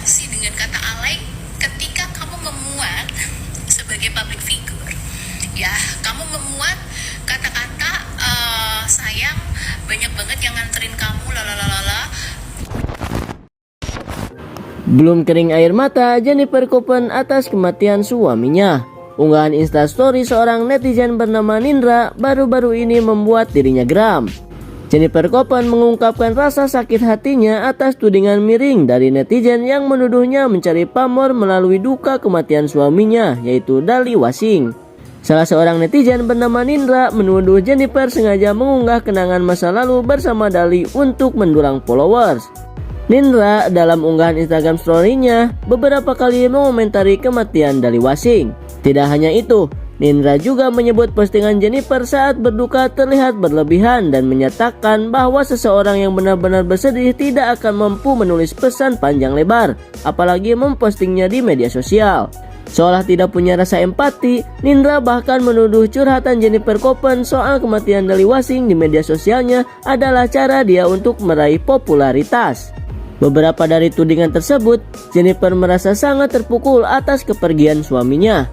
sih dengan kata alay ketika kamu memuat sebagai public figure. Ya, kamu memuat kata-kata sayang, banyak banget yang nganterin kamu, lalalala. Belum kering air mata Jennifer Copen atas kematian suaminya. Unggahan instastory seorang netizen bernama Nindra baru-baru ini membuat dirinya geram. Jennifer Copen mengungkapkan rasa sakit hatinya atas tudingan miring dari netizen yang menuduhnya mencari pamor melalui duka kematian suaminya, yaitu Dali Wasing. Salah seorang netizen bernama Nindra menuduh Jennifer sengaja mengunggah kenangan masa lalu bersama Dali untuk mendulang followers. Nindra dalam unggahan Instagram story-nya beberapa kali mengomentari kematian Dali Wasing. Tidak hanya itu, Nindra juga menyebut postingan Jennifer saat berduka terlihat berlebihan dan menyatakan bahwa seseorang yang benar-benar bersedih tidak akan mampu menulis pesan panjang lebar, apalagi mempostingnya di media sosial. Seolah tidak punya rasa empati, Nindra bahkan menuduh curhatan Jennifer Copen soal kematian Dali Wasing di media sosialnya adalah cara dia untuk meraih popularitas. Beberapa dari tudingan tersebut, Jennifer merasa sangat terpukul atas kepergian suaminya.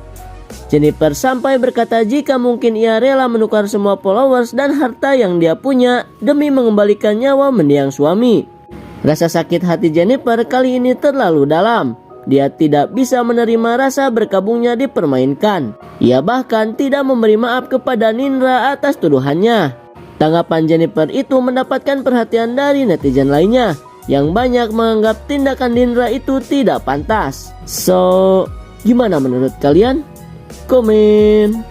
Jennifer sampai berkata jika mungkin ia rela menukar semua followers dan harta yang dia punya demi mengembalikan nyawa mendiang suami. Rasa sakit hati Jennifer kali ini terlalu dalam. Dia tidak bisa menerima rasa berkabungnya dipermainkan. Ia bahkan tidak memberi maaf kepada Nindra atas tuduhannya. Tanggapan Jennifer itu mendapatkan perhatian dari netizen lainnya yang banyak menganggap tindakan Nindra itu tidak pantas. So, gimana menurut kalian? Komen.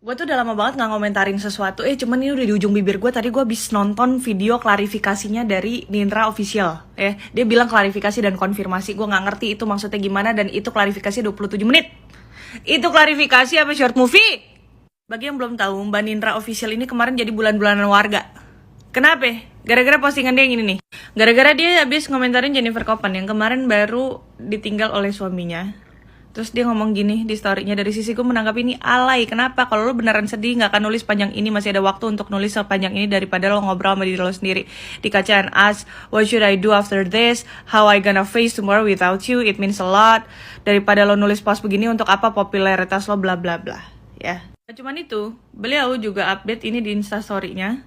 Gue tuh udah lama banget gak ngomentarin sesuatu. Cuman ini udah di ujung bibir gue. Tadi gue habis nonton video klarifikasinya dari Nindra Official. Dia bilang klarifikasi dan konfirmasi. Gue gak ngerti itu maksudnya gimana. Dan itu klarifikasi 27 menit. Itu klarifikasi apa short movie? Bagi yang belum tahu, Mbak Nindra Official ini kemarin jadi bulan-bulanan warga. Kenapa? Gara-gara postingan dia yang ini nih. Gara-gara dia habis ngomentarin Jennifer Copen yang kemarin baru ditinggal oleh suaminya. Terus dia ngomong gini di story-nya, dari sisi gue menanggapi ini alay. Kenapa? Kalau lo beneran sedih gak akan nulis panjang ini. Masih ada waktu untuk nulis sepanjang ini daripada lo ngobrol sama diri lo sendiri di kaca and ask, what should I do after this? How I gonna face tomorrow without you? It means a lot. Daripada lo nulis post begini untuk apa popularitas lo bla bla bla. Ya. Nah, cuman itu, beliau juga update ini di instastory-nya.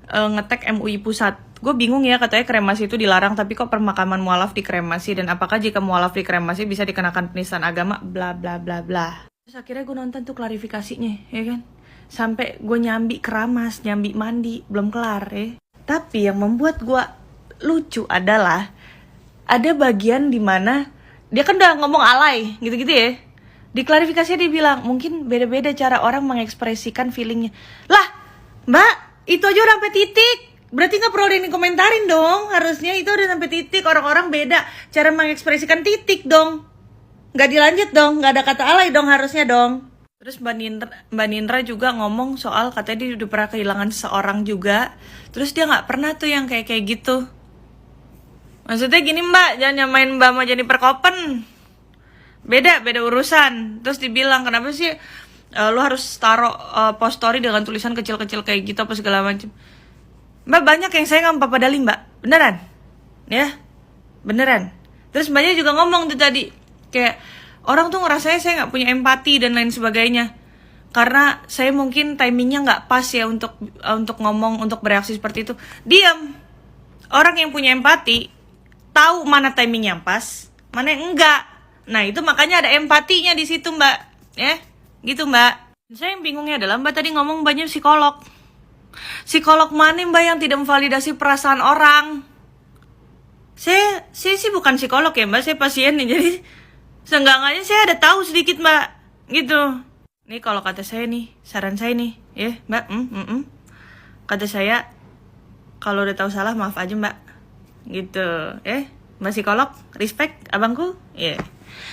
Nge-tag MUI Pusat. Gue bingung ya, katanya kremasi itu dilarang, tapi kok permakaman mualaf dikremasi, dan apakah jika mualaf dikremasi bisa dikenakan penistaan agama, bla bla bla bla. Terus akhirnya gue nonton tuh klarifikasinya, ya kan? Sampai gue nyambi keramas, nyambi mandi, belum kelar ya. Tapi yang membuat gue lucu adalah ada bagian dimana dia kan udah ngomong alay, gitu-gitu ya. Di klarifikasinya dia bilang, mungkin beda-beda cara orang mengekspresikan feelingnya. Lah, mbak, itu aja udah sampai titik. Berarti gak perlu ada yang komentarin dong. Harusnya itu udah sampai titik. Orang-orang beda cara mengekspresikan titik dong. Gak dilanjut dong. Gak ada kata alay dong harusnya dong. Terus Mbak Nindra juga ngomong soal katanya dia udah pernah kehilangan seseorang juga. Terus dia gak pernah tuh yang kayak gitu. Maksudnya gini mbak, jangan nyamain mbak sama Jennifer Copen. Beda urusan. Terus dibilang kenapa sih lu harus taruh post story dengan tulisan kecil-kecil kayak gitu apa segala macam. Mbak, banyak yang sayang sama Papa Dali mbak. Beneran? Ya? Beneran? Terus mbaknya juga ngomong tuh tadi, kayak orang tuh ngerasanya saya gak punya empati dan lain sebagainya. Karena saya mungkin timingnya gak pas ya untuk ngomong, untuk bereaksi seperti itu. Diam. Orang yang punya empati tahu mana timing yang pas, mana yang enggak. Nah itu makanya ada empatinya di situ mbak. Ya? Gitu mbak. Saya yang bingungnya adalah mbak tadi ngomong mbaknya psikolog. Psikolog mana mbak yang tidak memvalidasi perasaan orang? Saya sih bukan psikolog ya mbak, saya pasien nih. Jadi seenggak-enggaknya saya ada tahu sedikit mbak. Gitu. Nih kalau kata saya nih, saran saya nih, ya mbak, kata saya, kalau udah tahu salah maaf aja mbak. Gitu, mbak psikolog, respect abangku, ya.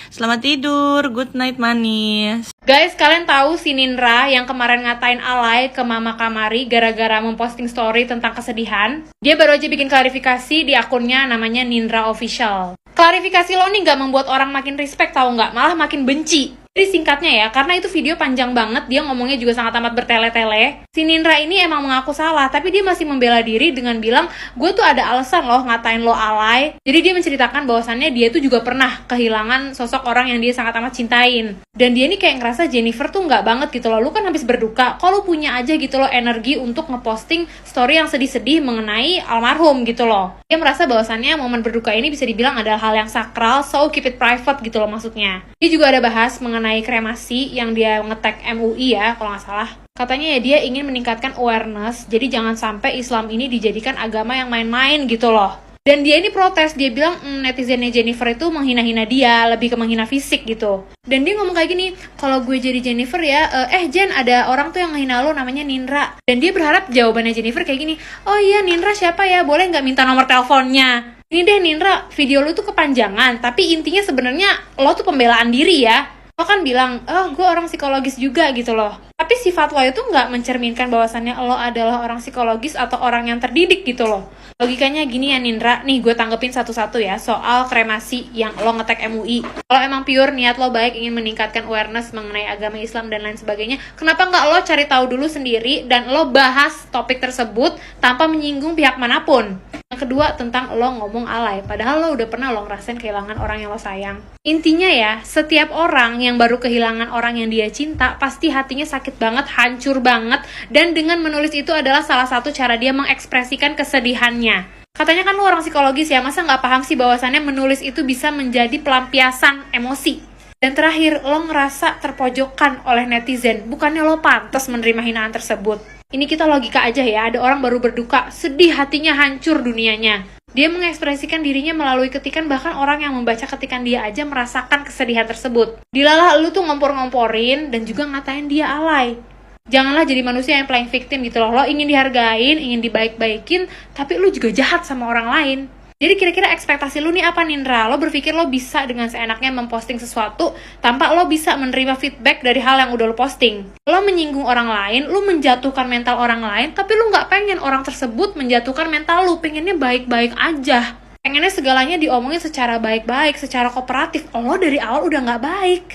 Selamat tidur, good night manis. Guys, kalian tahu si Nindra yang kemarin ngatain alay ke Mama Kamari gara-gara memposting story tentang kesedihan? Dia baru aja bikin klarifikasi di akunnya namanya Nindra Official. Klarifikasi lo nih gak membuat orang makin respect tau gak? Malah makin benci. Jadi singkatnya ya, karena itu video panjang banget, dia ngomongnya juga sangat amat bertele-tele. Si Nindra ini emang mengaku salah, tapi dia masih membela diri dengan bilang, gue tuh ada alasan loh ngatain lo alay. Jadi dia menceritakan bahwasannya dia tuh juga pernah kehilangan sosok orang yang dia sangat amat cintain. Dan dia ini kayak ngerasa Jennifer tuh nggak banget gitu loh, lu kan habis berduka, kok lu punya aja gitu loh energi untuk ngeposting story yang sedih-sedih mengenai almarhum gitu loh. Dia merasa bahwasannya momen berduka ini bisa dibilang adalah hal yang sakral, so keep it private gitu loh maksudnya. Dia juga ada bahas mengenai kremasi yang dia nge-tag MUI ya kalau nggak salah. Katanya ya dia ingin meningkatkan awareness, jadi jangan sampai Islam ini dijadikan agama yang main-main gitu loh. Dan dia ini protes, dia bilang netizennya Jennifer itu menghina-hina dia, lebih ke menghina fisik gitu. Dan dia ngomong kayak gini, kalau gue jadi Jennifer ya, Jen ada orang tuh yang menghina lo namanya Nindra. Dan dia berharap jawabannya Jennifer kayak gini, oh iya Nindra siapa ya, boleh nggak minta nomor teleponnya? Ini deh Nindra, video lo tuh kepanjangan, tapi intinya sebenarnya lo tuh pembelaan diri ya. Lo kan bilang, gue orang psikologis juga gitu loh. Tapi sifat lo itu nggak mencerminkan bahwasannya lo adalah orang psikologis atau orang yang terdidik gitu loh. Logikanya gini ya Nindra, nih gue tanggepin satu-satu ya soal kremasi yang lo nge-tag MUI. Kalau emang pure niat lo baik ingin meningkatkan awareness mengenai agama Islam dan lain sebagainya, kenapa nggak lo cari tahu dulu sendiri dan lo bahas topik tersebut tanpa menyinggung pihak manapun? Yang kedua tentang lo ngomong alay, padahal lo udah pernah lo ngerasain kehilangan orang yang lo sayang. Intinya ya, setiap orang yang baru kehilangan orang yang dia cinta, pasti hatinya sakit banget, hancur banget, dan dengan menulis itu adalah salah satu cara dia mengekspresikan kesedihannya. Katanya kan lo orang psikologis ya, masa nggak paham sih bahwasannya menulis itu bisa menjadi pelampiasan emosi. Dan terakhir, lo ngerasa terpojokkan oleh netizen, bukannya lo pantas menerima hinaan tersebut. Ini kita logika aja ya, ada orang baru berduka, sedih hatinya hancur dunianya. Dia mengekspresikan dirinya melalui ketikan, bahkan orang yang membaca ketikan dia aja merasakan kesedihan tersebut. Dilalah lu tuh ngompor-ngomporin dan juga ngatain dia alay. Janganlah jadi manusia yang playing victim gitu loh. Lo ingin dihargain, ingin dibaik-baikin, tapi lu juga jahat sama orang lain. Jadi kira-kira ekspektasi lu nih apa Nindra? Lo berpikir lo bisa dengan seenaknya memposting sesuatu tanpa lo bisa menerima feedback dari hal yang udah lo posting. Lo menyinggung orang lain, lo menjatuhkan mental orang lain, tapi lo nggak pengen orang tersebut menjatuhkan mental lo, pengennya baik-baik aja. Pengennya segalanya diomongin secara baik-baik, secara kooperatif. Lo dari awal udah nggak baik.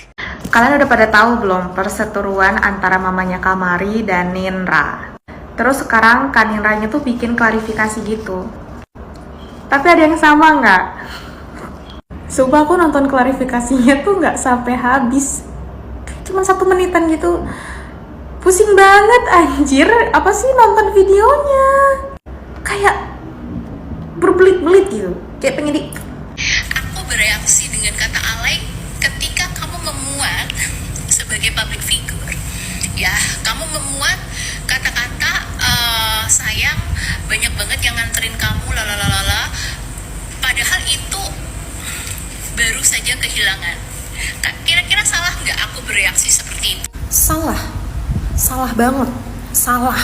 Kalian udah pada tahu belum perseteruan antara mamanya Kamari dan Nindra? Terus sekarang Kak Nindranya tuh bikin klarifikasi gitu. Tapi ada yang sama nggak? Sumpah aku nonton klarifikasinya tuh nggak sampai habis. Cuma 1 menitan gitu. Pusing banget anjir. Apa sih nonton videonya? Kayak berbelit-belit gitu. Kayak pengen Aku bereaksi dengan kata alay ketika kamu memuat sebagai public figure. Ya, kamu memuat kata-kata sayang, banyak banget yang nganterin kamu, lalalala. Padahal itu baru saja kehilangan. Kira-kira salah nggak aku bereaksi seperti itu? Salah banget, salah.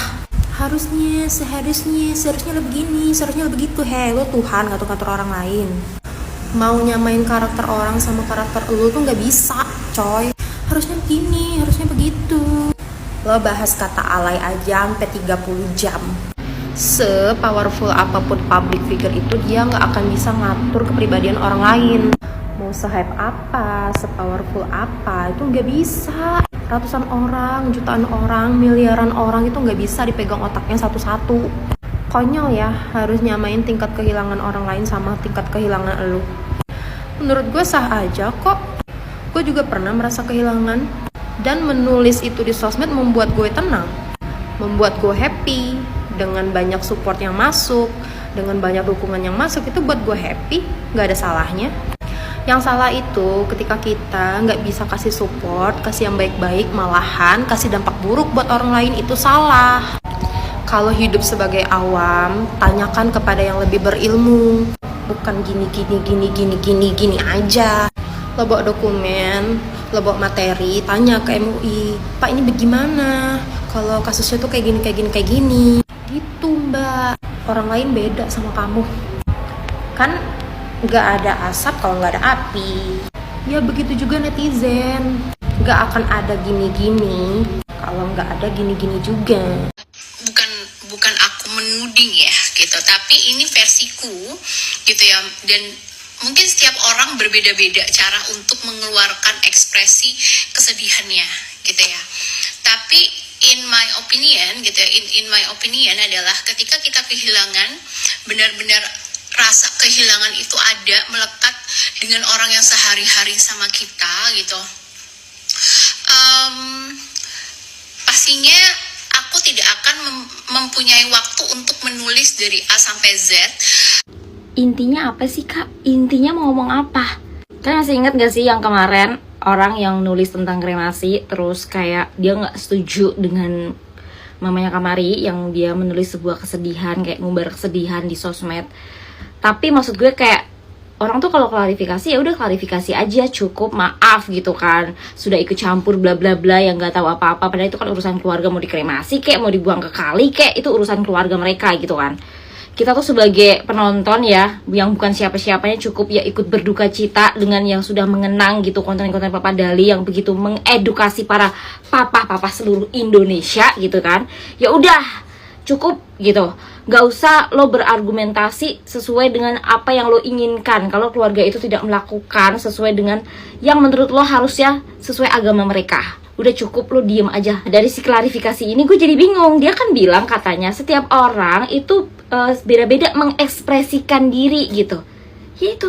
Seharusnya lo begini, seharusnya lo begitu. Lo Tuhan ngatur-ngatur orang lain. Mau nyamain karakter orang sama karakter lo tuh nggak bisa, coy. Harusnya begini, harusnya begitu. Lo bahas kata alay aja sampai 30 jam. Se-powerful apapun public figure itu, dia nggak akan bisa ngatur kepribadian orang lain. Mau se-hype apa, se-powerful apa, itu nggak bisa. Ratusan orang, jutaan orang, miliaran orang itu nggak bisa dipegang otaknya satu-satu. Konyol ya, harus nyamain tingkat kehilangan orang lain sama tingkat kehilangan elu. Menurut gue sah aja kok. Gue juga pernah merasa kehilangan. Dan menulis itu di sosmed membuat gue tenang, membuat gue happy. Dengan banyak support yang masuk, dengan banyak dukungan yang masuk, itu buat gue happy, gak ada salahnya. Yang salah itu ketika kita gak bisa kasih support, kasih yang baik-baik, malahan kasih dampak buruk buat orang lain, itu salah. Kalau hidup sebagai awam, tanyakan kepada yang lebih berilmu. Bukan gini aja. Lo bawa dokumen, lo bawa materi, tanya ke MUI, Pak ini bagaimana? Kalau kasusnya tuh kayak gini. Gitu mbak. Orang lain beda sama kamu. Kan gak ada asap kalau gak ada api. Ya begitu juga netizen. Gak akan ada gini-gini kalau gak ada gini-gini juga. Bukan aku menuding ya gitu, tapi ini versiku gitu ya. Dan mungkin setiap orang berbeda-beda cara untuk mengeluarkan ekspresi kesedihannya gitu ya. Tapi in my opinion gitu ya, in my opinion adalah ketika kita kehilangan, benar-benar rasa kehilangan itu ada melekat dengan orang yang sehari-hari sama kita gitu. Pastinya aku tidak akan mempunyai waktu untuk menulis dari A sampai Z. Intinya apa sih kak? Intinya mau ngomong apa? Kalian masih ingat gak sih yang kemarin orang yang nulis tentang kremasi, terus kayak dia gak setuju dengan mamanya Kamari yang dia menulis sebuah kesedihan, kayak ngumbar kesedihan di sosmed. Tapi maksud gue kayak orang tuh kalau klarifikasi ya udah klarifikasi aja, cukup maaf gitu kan, sudah ikut campur bla bla bla yang nggak tahu apa-apa, padahal itu kan urusan keluarga, mau dikremasi kayak mau dibuang ke kali kayak itu urusan keluarga mereka gitu kan. Kita tuh sebagai penonton ya, yang bukan siapa-siapanya, cukup ya ikut berduka cita dengan yang sudah mengenang gitu konten-konten Papa Dali yang begitu mengedukasi para papa-papa seluruh Indonesia gitu kan. Ya udah cukup gitu, nggak usah lo berargumentasi sesuai dengan apa yang lo inginkan kalau keluarga itu tidak melakukan sesuai dengan yang menurut lo harusnya sesuai agama mereka. Udah cukup, lo diem aja. Dari si klarifikasi ini gue jadi bingung. Dia kan bilang katanya setiap orang itu beda-beda mengekspresikan diri gitu. Ya itu,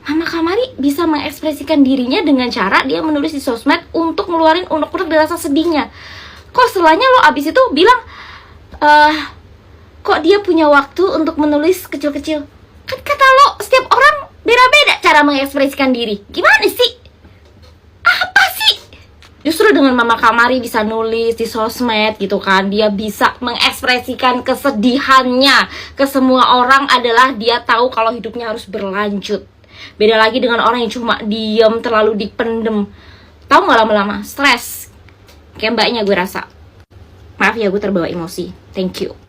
Mama Kamari bisa mengekspresikan dirinya dengan cara dia menulis di sosmed untuk ngeluarin unek-unek dari rasa sedihnya. Kok setelahnya lo abis itu bilang kok dia punya waktu untuk menulis kecil-kecil? Kan kata lo setiap orang beda-beda cara mengekspresikan diri. Gimana sih? Apa sih? Justru dengan Mama Kamari bisa nulis di sosmed gitu kan, dia bisa mengekspresikan kesedihannya ke semua orang adalah dia tahu kalau hidupnya harus berlanjut. Beda lagi dengan orang yang cuma diem, terlalu dipendem. Tahu nggak lama-lama stres. Kayak mbaknya gue rasa. Maaf ya gue terbawa emosi. Thank you.